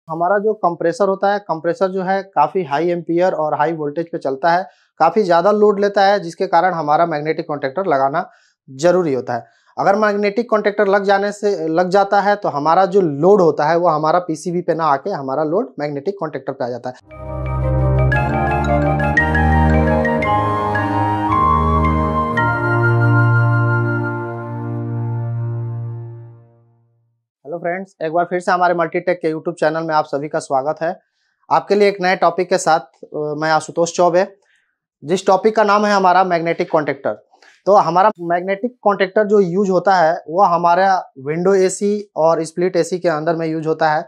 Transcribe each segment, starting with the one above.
हमारा जो कंप्रेसर होता है, कंप्रेसर जो है काफ़ी हाई एम्पीयर और हाई वोल्टेज पे चलता है, काफ़ी ज़्यादा लोड लेता है, जिसके कारण हमारा मैग्नेटिक कॉन्टैक्टर लगाना ज़रूरी होता है। अगर मैग्नेटिक कॉन्टैक्टर लग जाता है तो हमारा जो लोड होता है वो हमारा पीसीबी पे ना आके हमारा लोड मैग्नेटिक कॉन्टैक्टर पे आ जाता है। हेलो फ्रेंड्स, एक बार फिर से हमारे मल्टीटेक के यूट्यूब चैनल में आप सभी का स्वागत है। आपके लिए एक नए टॉपिक के साथ मैं आशुतोष चौबे, जिस टॉपिक का नाम है हमारा मैग्नेटिक कॉन्टैक्टर। तो हमारा मैग्नेटिक कॉन्टैक्टर जो यूज होता है वो हमारा विंडो एसी और स्प्लिट एसी के अंदर में यूज होता है।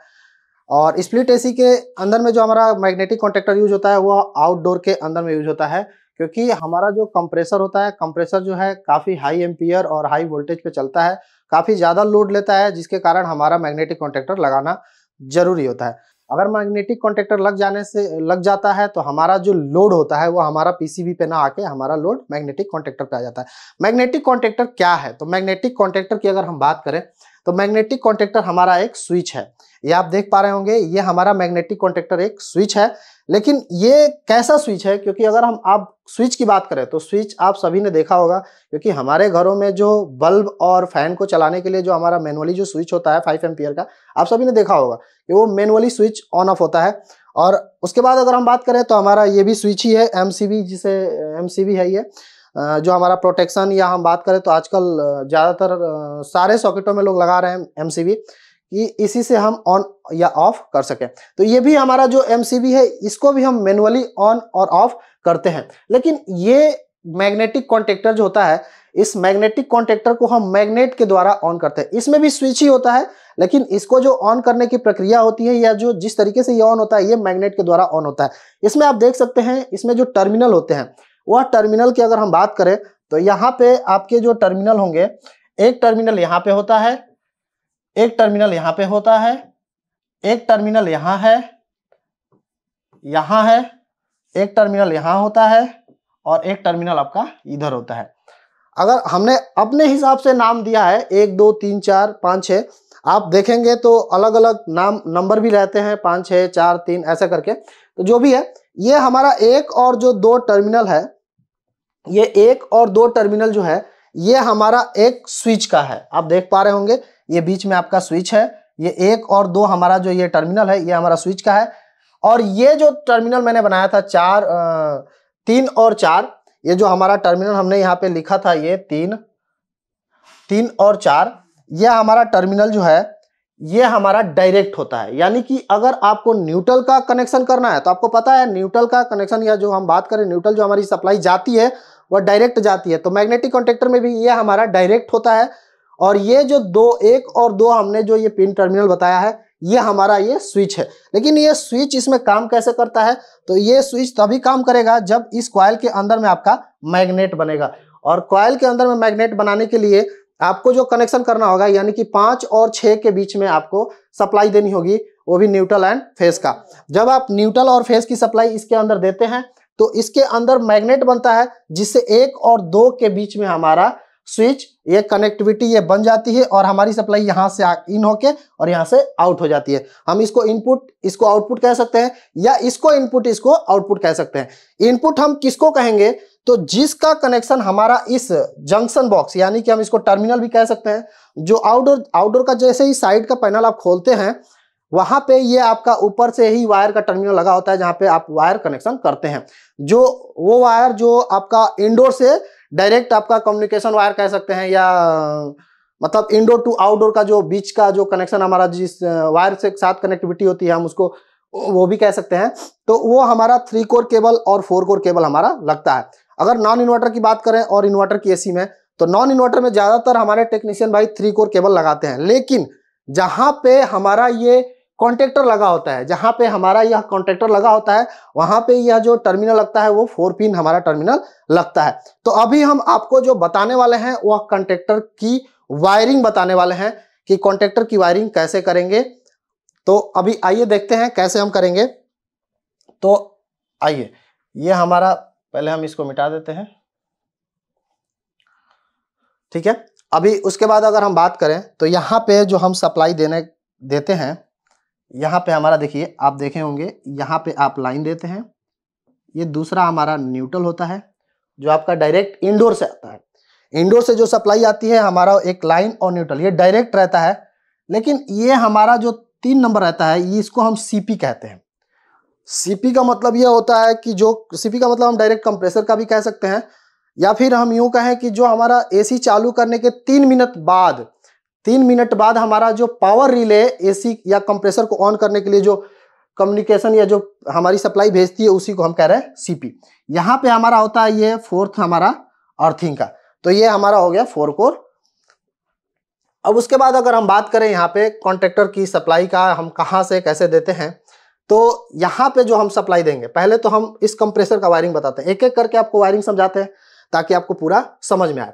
और स्प्लिट एसी के अंदर में जो हमारा मैग्नेटिक कॉन्टैक्टर यूज होता है वो आउटडोर के अंदर में यूज होता है, क्योंकि हमारा जो कंप्रेसर होता है, कंप्रेसर जो है काफ़ी हाई एम्पीयर और हाई वोल्टेज पे चलता है, काफ़ी ज़्यादा लोड लेता है, जिसके कारण हमारा मैग्नेटिक कॉन्टैक्टर लगाना ज़रूरी होता है। अगर मैग्नेटिक कॉन्टैक्टर लग जाता है तो हमारा जो लोड होता है वो हमारा पीसीबी पे ना आके हमारा लोड मैग्नेटिक कॉन्टैक्टर पे आ जाता है। मैग्नेटिक कॉन्टैक्टर क्या है? तो मैग्नेटिक कॉन्टैक्टर की अगर हम बात करें तो मैग्नेटिक कॉन्टैक्टर हमारा एक स्विच है। ये आप देख पा रहे होंगे, ये हमारा मैग्नेटिक कॉन्टैक्टर एक स्विच है। लेकिन ये कैसा स्विच है? क्योंकि अगर हम आप स्विच की बात करें तो स्विच आप सभी ने देखा होगा, क्योंकि हमारे घरों में जो बल्ब और फैन को चलाने के लिए जो हमारा मैनुअली जो स्विच होता है 5 एम्पीयर का, आप सभी ने देखा होगा कि वो मैनुअली स्विच ऑन ऑफ होता है। और उसके बाद अगर हम बात करें तो हमारा ये भी स्विच ही है, एमसीबी, जिसे एमसीबी है ये, जो हमारा प्रोटेक्शन, या हम बात करें तो आजकल ज़्यादातर सारे सॉकेटों में लोग लगा रहे हैं एमसीबी, कि इसी से हम ऑन या ऑफ कर सकें। तो ये भी हमारा जो एमसीबी है, इसको भी हम मैनुअली ऑन और ऑफ करते हैं। लेकिन ये मैग्नेटिक कॉन्टैक्टर जो होता है, इस मैग्नेटिक कॉन्टैक्टर को हम मैग्नेट के द्वारा ऑन करते हैं। इसमें भी स्विच ही होता है, लेकिन इसको जो ऑन करने की प्रक्रिया होती है, या जो जिस तरीके से ये ऑन होता है, ये मैग्नेट के द्वारा ऑन होता है। इसमें आप देख सकते हैं, इसमें जो टर्मिनल होते हैं, वह टर्मिनल की अगर हम बात करें तो यहाँ पे आपके जो टर्मिनल होंगे, एक टर्मिनल यहाँ पे होता है, एक टर्मिनल यहाँ पे होता है, एक टर्मिनल यहाँ है, एक टर्मिनल यहाँ होता है, और एक टर्मिनल आपका इधर होता है। अगर हमने अपने हिसाब से नाम दिया है 1 2 3 4 5 6, आप देखेंगे तो अलग अलग नाम नंबर भी रहते हैं, 5 6 4 3 ऐसा करके। तो जो भी है, ये हमारा एक और जो दो टर्मिनल है, ये एक और दो टर्मिनल जो है, ये हमारा एक स्विच का है। आप देख पा रहे होंगे, ये बीच में आपका स्विच है। ये एक और दो हमारा जो ये टर्मिनल है, ये हमारा स्विच का है। और ये जो टर्मिनल मैंने बनाया था 3 और 4, ये जो हमारा टर्मिनल हमने यहाँ पे लिखा था, ये 3 और 4, ये हमारा टर्मिनल जो है, ये हमारा डायरेक्ट होता है। यानी कि अगर आपको न्यूट्रल का कनेक्शन करना है, तो आपको पता है न्यूट्रल का कनेक्शन, या जो हम बात करें न्यूट्रल, जो हमारी सप्लाई जाती है वह डायरेक्ट जाती है। तो मैग्नेटिक कॉन्टैक्टर में भी ये हमारा डायरेक्ट होता है। और ये जो एक और दो हमने जो ये पिन टर्मिनल बताया है, ये हमारा ये स्विच है। लेकिन ये स्विच इसमें काम कैसे करता है? तो ये स्विच तभी काम करेगा जब इस कॉइल के अंदर में आपका मैग्नेट बनेगा। और कॉइल के अंदर में मैग्नेट बनाने के लिए आपको जो कनेक्शन करना होगा, यानी कि 5 और 6 के बीच में आपको सप्लाई देनी होगी, वो भी न्यूट्रल एंड फेज का। जब आप न्यूट्रल और फेज की सप्लाई इसके अंदर देते हैं तो इसके अंदर मैग्नेट बनता है, जिससे 1 और 2 के बीच में हमारा स्विच, ये कनेक्टिविटी ये बन जाती है, और हमारी सप्लाई यहाँ से इन होके और यहाँ से आउट हो जाती है। हम इसको इनपुट, इसको आउटपुट कह सकते हैं, या इसको इनपुट, इसको आउटपुट कह सकते हैं। इनपुट हम किसको कहेंगे? तो जिसका कनेक्शन हमारा इस जंक्शन बॉक्स, यानी कि हम इसको टर्मिनल भी कह सकते हैं, जो आउटडोर का जैसे ही साइड का पैनल आप खोलते हैं, वहां पे ये आपका ऊपर से ही वायर का टर्मिनल लगा होता है, जहां पे आप वायर कनेक्शन करते हैं। जो वो वायर जो आपका इंडोर से डायरेक्ट आपका कम्युनिकेशन वायर कह सकते हैं, या मतलब इंडोर टू आउटडोर का जो बीच का जो कनेक्शन हमारा, जिस वायर से साथ कनेक्टिविटी होती है, हम उसको वो भी कह सकते हैं। तो वो हमारा 3 कोर केबल और 4 कोर केबल हमारा लगता है। अगर नॉन इन्वर्टर की बात करें और इन्वर्टर की एसी में, तो नॉन इन्वर्टर में ज्यादातर हमारे टेक्नीशियन भाई 3 कोर केबल लगाते हैं। लेकिन जहां पे हमारा ये कॉन्टैक्टर लगा होता है, जहां पे हमारा यह कॉन्टैक्टर लगा होता है, वहां पे यह जो टर्मिनल लगता है वो 4 पिन हमारा टर्मिनल लगता है। तो अभी हम आपको जो बताने वाले हैं वह कॉन्टैक्टर की वायरिंग बताने वाले हैं, कि कॉन्टैक्टर की वायरिंग कैसे करेंगे। तो अभी आइए देखते हैं कैसे हम करेंगे। तो आइए, ये हमारा, पहले हम इसको मिटा देते हैं, ठीक है। अभी उसके बाद अगर हम बात करें तो यहाँ पे जो हम सप्लाई देते हैं, यहाँ पे हमारा देखिए, आप देखे होंगे यहाँ पे आप लाइन देते हैं, ये दूसरा हमारा न्यूट्रल होता है जो आपका डायरेक्ट इंडोर से आता है। इंडोर से जो सप्लाई आती है हमारा एक लाइन और न्यूट्रल, ये डायरेक्ट रहता है। लेकिन ये हमारा जो 3 नंबर रहता है, ये इसको हम सीपी कहते हैं। सीपी का मतलब ये होता है कि जो सीपी का मतलब हम डायरेक्ट कंप्रेसर का भी कह सकते हैं, या फिर हम यूं कहें कि जो हमारा एसी चालू करने के 3 मिनट बाद हमारा जो पावर रिले एसी या कंप्रेसर को ऑन करने के लिए जो कम्युनिकेशन या जो हमारी सप्लाई भेजती है, उसी को हम कह रहे हैं सीपी। यहाँ पे हमारा होता है ये 4th हमारा अर्थिंग का, तो ये हमारा हो गया 4 कोर। अब उसके बाद अगर हम बात करें यहाँ पे कॉन्ट्रैक्टर की सप्लाई का, हम कहाँ से कैसे देते हैं, तो यहाँ पे जो हम सप्लाई देंगे, पहले तो हम इस कंप्रेसर का वायरिंग बताते हैं, एक एक करके आपको वायरिंग समझाते हैं ताकि आपको पूरा समझ में आए।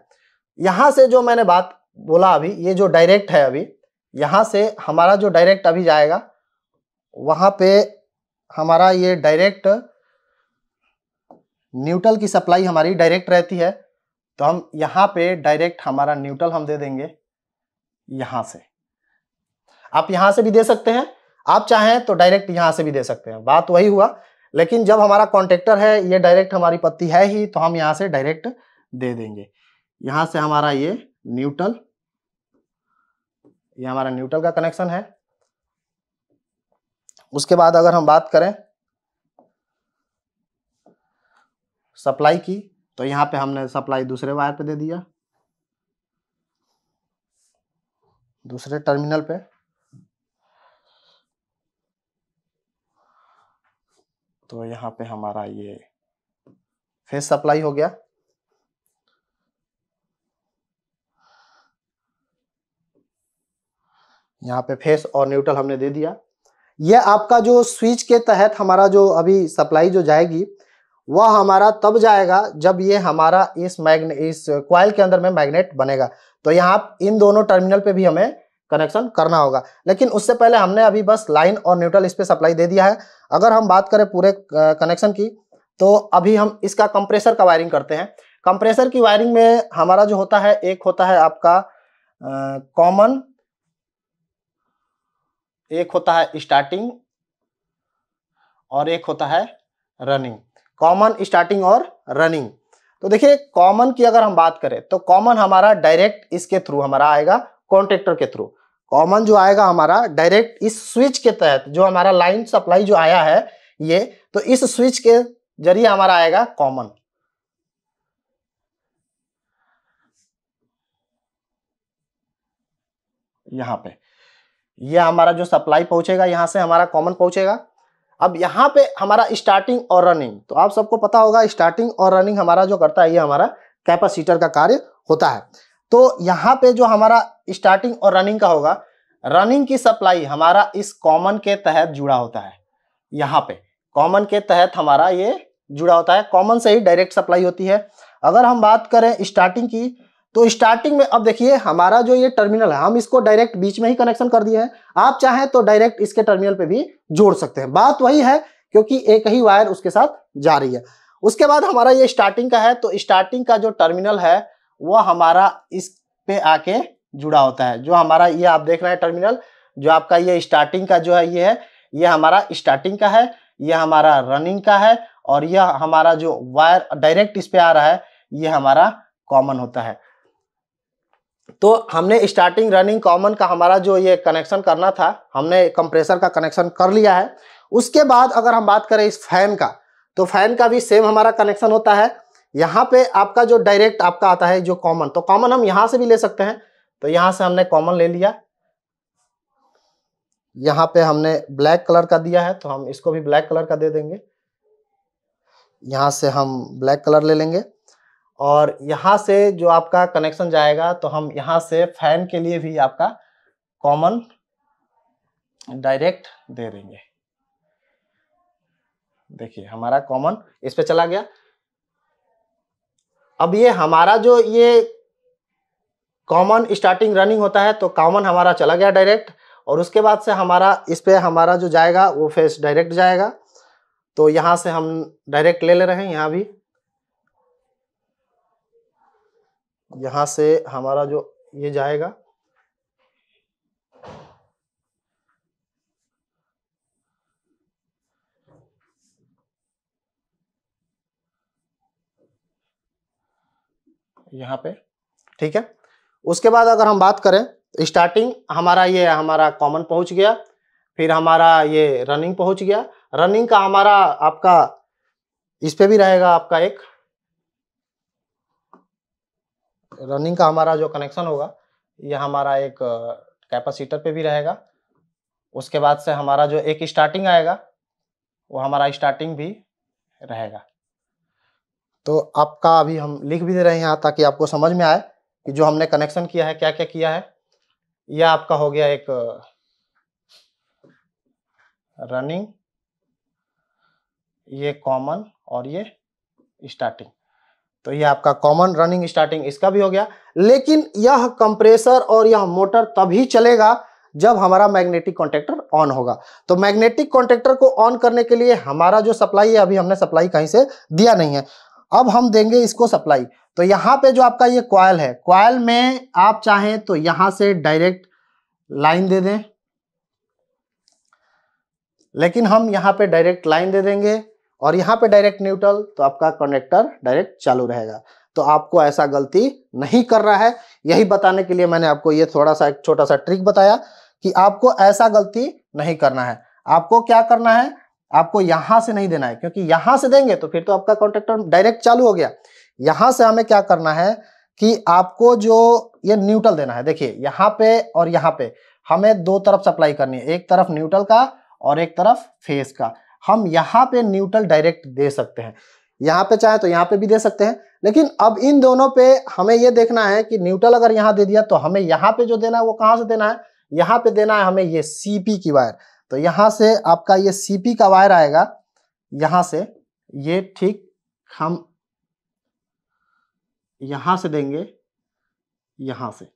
यहाँ से जो मैंने बात बोला अभी, ये जो डायरेक्ट है अभी, यहाँ से हमारा जो डायरेक्ट अभी जाएगा, वहाँ पे हमारा ये डायरेक्ट न्यूट्रल की सप्लाई हमारी डायरेक्ट रहती है, तो हम यहाँ पे डायरेक्ट हमारा न्यूट्रल हम दे देंगे यहाँ से। आप यहाँ से भी दे सकते हैं, आप चाहें तो डायरेक्ट यहाँ से भी दे सकते हैं, बात वही हुआ। लेकिन जब हमारा कॉन्ट्रैक्टर है, ये डायरेक्ट हमारी पत्ती है ही, तो हम यहाँ से डायरेक्ट दे देंगे। यहाँ से हमारा ये न्यूट्रल, ये हमारा न्यूट्रल का कनेक्शन है। उसके बाद अगर हम बात करें सप्लाई की, तो यहाँ पे हमने सप्लाई दूसरे वायर पे दे दिया, दूसरे टर्मिनल पे। तो यहाँ पे हमारा ये फेस सप्लाई हो गया। यहाँ पे फेस और न्यूट्रल हमने दे दिया। ये आपका जो स्विच के तहत हमारा जो अभी सप्लाई जो जाएगी, वह हमारा तब जाएगा जब ये हमारा इस कॉइल के अंदर में मैग्नेट बनेगा। तो यहाँ इन दोनों टर्मिनल पे भी हमें कनेक्शन करना होगा। लेकिन उससे पहले हमने अभी बस लाइन और न्यूट्रल इस पे सप्लाई दे दिया है। अगर हम बात करें पूरे कनेक्शन की, तो अभी हम इसका कंप्रेसर का वायरिंग करते हैं। कंप्रेसर की वायरिंग में हमारा जो होता है, एक होता है आपका कॉमन, एक होता है स्टार्टिंग और एक होता है रनिंग। कॉमन, स्टार्टिंग और रनिंग। तो देखिए, कॉमन की अगर हम बात करें तो कॉमन हमारा डायरेक्ट इसके थ्रू हमारा आएगा, कॉन्ट्रैक्टर के थ्रू। कॉमन जो आएगा हमारा डायरेक्ट इस स्विच के तहत, जो हमारा लाइन सप्लाई जो आया है ये, तो इस स्विच के जरिए हमारा आएगा कॉमन। यहाँ पे ये हमारा जो सप्लाई पहुंचेगा, यहां से हमारा कॉमन पहुंचेगा। अब यहाँ पे हमारा स्टार्टिंग और रनिंग, तो आप सबको पता होगा स्टार्टिंग और रनिंग हमारा जो करता है, ये हमारा कैपेसिटर का कार्य होता है। तो यहाँ पे जो हमारा स्टार्टिंग और रनिंग का होगा, रनिंग की सप्लाई हमारा इस कॉमन के तहत जुड़ा होता है। यहाँ पे कॉमन के तहत हमारा ये जुड़ा होता है, कॉमन से ही डायरेक्ट सप्लाई होती है। अगर हम बात करें स्टार्टिंग की, तो स्टार्टिंग में अब देखिए हमारा जो ये टर्मिनल है, हम इसको डायरेक्ट बीच में ही कनेक्शन कर दिए हैं। आप चाहें तो डायरेक्ट इसके टर्मिनल पे भी जोड़ सकते हैं, बात वही है, क्योंकि एक ही वायर उसके साथ जा रही है। उसके बाद हमारा ये स्टार्टिंग का है, तो स्टार्टिंग का जो टर्मिनल है वो हमारा इस पे आके जुड़ा होता है। जो हमारा ये आप देख रहे हैं टर्मिनल, जो आपका ये स्टार्टिंग का जो है, ये हमारा स्टार्टिंग का है, ये हमारा रनिंग का है, और यह हमारा जो वायर डायरेक्ट इस पे आ रहा है, ये हमारा कॉमन होता है। तो हमने स्टार्टिंग, रनिंग, कॉमन का हमारा जो ये कनेक्शन करना था, हमने कंप्रेसर का कनेक्शन कर लिया है। उसके बाद अगर हम बात करें इस फैन का, तो फैन का भी सेम हमारा कनेक्शन होता है। यहाँ पे आपका जो डायरेक्ट आपका आता है जो कॉमन, तो कॉमन हम यहाँ से भी ले सकते हैं। तो यहाँ से हमने कॉमन ले लिया, यहाँ पे हमने ब्लैक कलर का दिया है, तो हम इसको भी ब्लैक कलर का दे देंगे। यहाँ से हम ब्लैक कलर ले लेंगे, और यहाँ से जो आपका कनेक्शन जाएगा, तो हम यहाँ से फैन के लिए भी आपका कॉमन डायरेक्ट दे देंगे। देखिए हमारा कॉमन इस पे चला गया। अब ये हमारा जो ये कॉमन स्टार्टिंग रनिंग होता है, तो कॉमन हमारा चला गया डायरेक्ट, और उसके बाद से हमारा इस पे हमारा जो जाएगा वो फेस डायरेक्ट जाएगा। तो यहाँ से हम डायरेक्ट ले रहे हैं, यहाँ भी यहाँ से हमारा जो ये जाएगा, यहाँ पे, ठीक है। उसके बाद अगर हम बात करें, स्टार्टिंग हमारा ये हमारा कॉमन पहुंच गया, फिर हमारा ये रनिंग पहुंच गया। रनिंग का हमारा आपका इस पे भी रहेगा, आपका एक रनिंग का हमारा जो कनेक्शन होगा ये हमारा एक कैपेसिटर पे भी रहेगा। उसके बाद से हमारा जो एक स्टार्टिंग आएगा वो हमारा स्टार्टिंग भी रहेगा। तो आपका अभी हम लिख भी दे रहे हैं यहाँ ताकि आपको समझ में आए कि जो हमने कनेक्शन किया है क्या क्या किया है। यह आपका हो गया एक रनिंग, ये कॉमन और ये स्टार्टिंग। तो ये आपका कॉमन, रनिंग, स्टार्टिंग इसका भी हो गया। लेकिन यह कंप्रेसर और यह मोटर तभी चलेगा जब हमारा मैग्नेटिक कॉन्टैक्टर ऑन होगा। तो मैग्नेटिक कॉन्टैक्टर को ऑन करने के लिए हमारा जो सप्लाई है, अभी हमने सप्लाई कहीं से दिया नहीं है, अब हम देंगे इसको सप्लाई। तो यहाँ पे जो आपका ये कॉइल है, कॉइल में आप चाहें तो यहां से डायरेक्ट लाइन दे दें, लेकिन हम यहाँ पे डायरेक्ट लाइन दे देंगे और यहाँ पे डायरेक्ट न्यूट्रल, तो आपका कनेक्टर डायरेक्ट चालू रहेगा। तो आपको ऐसा गलती नहीं कर रहा है, यही बताने के लिए मैंने आपको ये थोड़ा सा एक छोटा सा ट्रिक बताया कि आपको ऐसा गलती नहीं करना है। आपको क्या करना है, आपको यहां से नहीं देना है, क्योंकि यहां से देंगे तो फिर तो आपका कॉन्टैक्टर डायरेक्ट चालू हो गया। यहां से हमें क्या करना है कि आपको जो ये न्यूट्रल देना है, देखिए यहाँ पे और यहाँ पे हमें दो तरफ सप्लाई करनी है, एक तरफ न्यूट्रल का और एक तरफ फेस का। हम यहाँ पे न्यूट्रल डायरेक्ट दे सकते हैं, यहाँ पे चाहे तो यहाँ पे भी दे सकते हैं, लेकिन अब इन दोनों पे हमें ये देखना है कि न्यूट्रल अगर यहाँ दे दिया तो हमें यहाँ पे जो देना है वो कहाँ से देना है, यहाँ पे देना है हमें ये सीपी की वायर। तो यहाँ से आपका ये सीपी का वायर आएगा, यहाँ से ये ठीक हम यहाँ से देंगे, यहाँ से।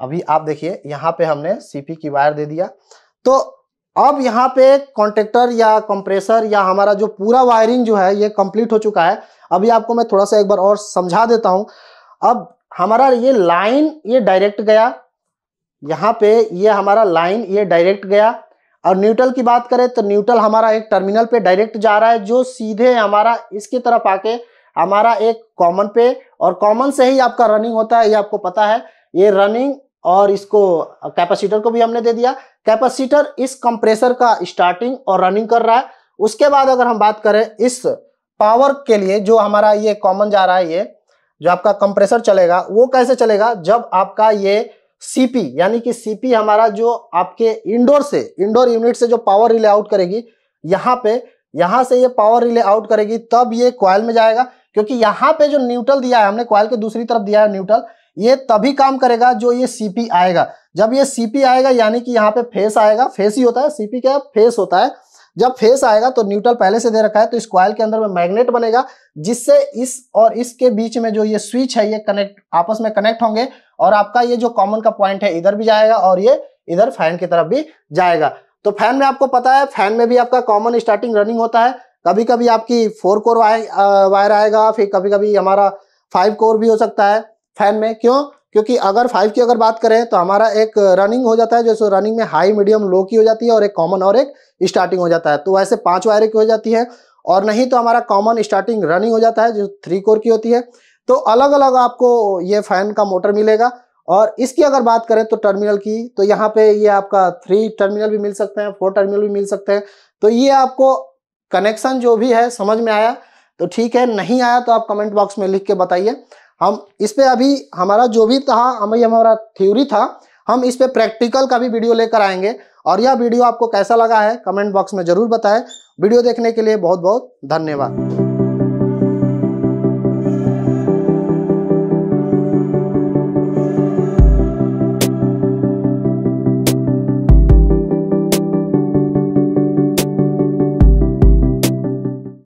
अभी आप देखिए यहाँ पे हमने सीपी की वायर दे दिया। तो अब यहाँ पे कॉन्टैक्टर या कंप्रेसर या हमारा जो पूरा वायरिंग जो है ये कंप्लीट हो चुका है। अभी आपको मैं थोड़ा सा एक बार और समझा देता हूं। अब हमारा ये लाइन ये डायरेक्ट गया, यहाँ पे ये हमारा लाइन ये डायरेक्ट गया, और न्यूट्रल की बात करें तो न्यूट्रल हमारा एक टर्मिनल पे डायरेक्ट जा रहा है, जो सीधे हमारा इसकी तरफ आके हमारा एक कॉमन पे, और कॉमन से ही आपका रनिंग होता है, ये आपको पता है। ये रनिंग और इसको कैपेसिटर को भी हमने दे दिया। कैपेसिटर इस कंप्रेसर का स्टार्टिंग और रनिंग कर रहा है। उसके बाद अगर हम बात करें इस पावर के लिए, जो हमारा ये कॉमन जा रहा है, ये जो आपका कंप्रेसर चलेगा वो कैसे चलेगा, जब आपका ये सीपी यानी कि सीपी हमारा जो आपके इंडोर यूनिट से जो पावर रिले आउट करेगी, यहाँ से ये पावर रिले आउट करेगी, तब ये कॉइल में जाएगा। क्योंकि यहाँ पे जो न्यूट्रल दिया है हमने, कॉइल के दूसरी तरफ दिया है न्यूट्रल, ये तभी काम करेगा जो ये सीपी आएगा। जब ये सीपी आएगा यानी कि यहाँ पे फेस आएगा, फेस ही होता है, सीपी क्या फेस होता है। जब फेस आएगा तो न्यूट्रल पहले से दे रखा है, तो इस कॉइल के अंदर में मैग्नेट बनेगा, जिससे इस और इसके बीच में जो ये स्विच है ये आपस में कनेक्ट होंगे, और आपका ये जो कॉमन का पॉइंट है इधर भी जाएगा और ये इधर फैन की तरफ भी जाएगा। तो फैन में आपको पता है, फैन में भी आपका कॉमन स्टार्टिंग रनिंग होता है। कभी कभी आपकी 4 कोर वायर आएगा, फिर कभी कभी हमारा 5 कोर भी हो सकता है फैन में। क्यों? क्योंकि अगर 5 की अगर बात करें तो हमारा एक रनिंग हो जाता है, जैसे रनिंग में हाई, मीडियम, लो की हो जाती है, और एक कॉमन और एक स्टार्टिंग हो जाता है। तो वैसे 5 वायरें की हो जाती है, और नहीं तो हमारा कॉमन स्टार्टिंग रनिंग हो जाता है जो 3 कोर की होती है। तो अलग अलग आपको ये फैन का मोटर मिलेगा। और इसकी अगर बात करें तो टर्मिनल की, तो यहाँ पे ये आपका 3 टर्मिनल भी मिल सकते हैं, 4 टर्मिनल भी मिल सकते हैं। तो ये आपको कनेक्शन जो भी है समझ में आया तो ठीक है, नहीं आया तो आप कमेंट बॉक्स में लिख के बताइए। हम इस पे अभी हमारा जो भी था, हमारा थ्योरी था, हम इस पे प्रैक्टिकल का भी वीडियो लेकर आएंगे। और यह वीडियो आपको कैसा लगा है कमेंट बॉक्स में जरूर बताएं। वीडियो देखने के लिए बहुत बहुत धन्यवाद।